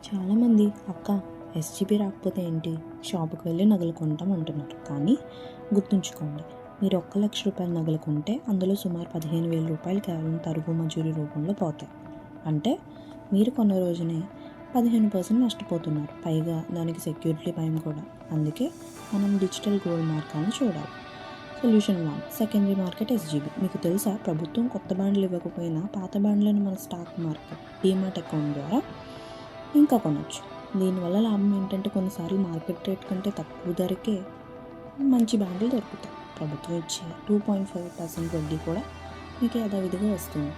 చాలామంది అక్క ఎస్జీబీ రాకపోతే ఏంటి, షాపుకి వెళ్ళి నగలు కొంటాం అంటున్నారు. కానీ గుర్తుంచుకోండి, మీరు 1,00,000 రూపాయల నగలు కొంటే అందులో సుమారు 15,000 రూపాయలు కేవలం తరుగు మజూరీ రూపంలో పోతాయి. అంటే మీరు కొన్న రోజునే 15% నష్టపోతున్నారు. పైగా దానికి సెక్యూరిటీ భయం కూడా. అందుకే మనం డిజిటల్ గోల్డ్ మార్కాన్ని చూడాలి. Solution 1, secondary market SGB. మీకు తెలుసా, ప్రభుత్వం కొత్త బాండ్లు ఇవ్వకపోయినా పాత బాండ్లను మన స్టాక్ మార్కెట్ డీమాట్ అకౌంట్ ద్వారా ఇంకా కొనవచ్చు. దీనివల్ల లాభం ఏంటంటే కొన్నిసార్లు మార్కెట్ రేట్ కంటే తక్కువ ధరకే మంచి బాండ్లు దొరుకుతాయి. ప్రభుత్వం ఇచ్చే 2.5% వడ్డీ కూడా మీకు యథావిధిగా వస్తుంది.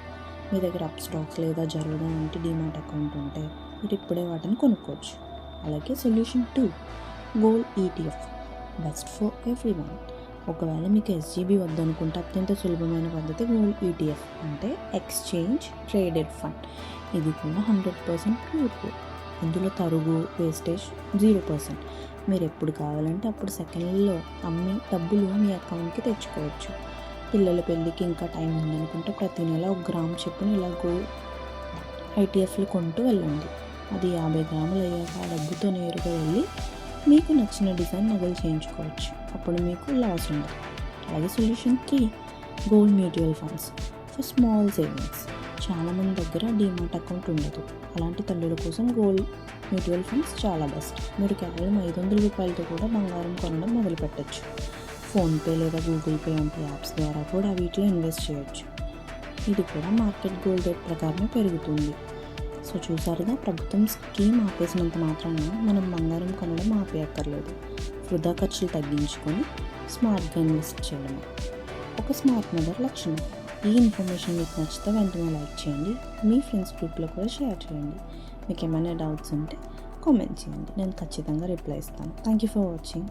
మీ దగ్గర అప్ స్టాక్స్ లేదా జరోదా వంటి డీమాట్ అకౌంట్ ఉంటే మీరు ఇప్పుడే వాటిని కొనుక్కోవచ్చు. అలాగే solution 2, gold ETF. Best for everyone. ఒకవేళ మీకు ఎస్జీబీ వద్దనుకుంటే అత్యంత సులభమైన పద్ధతి గోల్డ్ ఈటీఎఫ్, అంటే ఎక్స్చేంజ్ ట్రేడెడ్ ఫండ్. ఇది కూడా 100% ప్యూర్ గోల్డ్. ఇందులో తరుగు వేస్టేజ్ 0%. మీరు ఎప్పుడు కావాలంటే అప్పుడు సెకండ్లలో అమ్మి డబ్బులు మీ అకౌంట్కి తెచ్చుకోవచ్చు. పిల్లల పెళ్ళికి ఇంకా టైం ఉందనుకుంటే ప్రతి నెల 1 గ్రామ్ చొప్పున ఇలా గోల్డ్ ఐటీఎఫ్లు కొంటూ వెళ్ళండి. అది 50 గ్రాములు అయ్యాక ఆ డబ్బుతో నేరుగా వెళ్ళి మీకు నచ్చిన డిజైన్ నగలు చేయించుకోవచ్చు. అప్పుడు మీకు లాస్ ఉండదు. అలాగే solution 3, gold mutual funds for small savings. చాలామంది దగ్గర డీమాట్ అకౌంట్ ఉండదు. అలాంటి తల్లుల కోసం గోల్డ్ మ్యూచువల్ ఫండ్స్ చాలా బెస్ట్. మీరు కేవలం 500 రూపాయలతో కూడా బంగారం కొనడం మొదలు పెట్టచ్చు. ఫోన్పే లేదా గూగుల్ పే వంటి యాప్స్ ద్వారా కూడా వీటిలో ఇన్వెస్ట్ చేయొచ్చు. ఇది కూడా మార్కెట్ గోల్డ్ రేట్ ప్రకారమే పెరుగుతుంది. సో చూసారుగా, ప్రభుత్వం స్కీమ్ ఆపేసినంత మాత్రాన మనం బంగారం కొనడం ఆపేయక్కర్లేదు. వృధా ఖర్చులు తగ్గించుకొని స్మార్ట్గా ఇన్వెస్ట్ చేయడం ఒక స్మార్ట్ మదర్ లక్షణం. ఈ ఇన్ఫర్మేషన్ మీకు నచ్చితే వెంటనే లైక్ చేయండి. మీ ఫ్రెండ్స్ గ్రూప్లో కూడా షేర్ చేయండి. మీకు ఏమైనా డౌట్స్ ఉంటే కామెంట్ చేయండి, నేను ఖచ్చితంగా రిప్లై ఇస్తాను. Thank you for watching.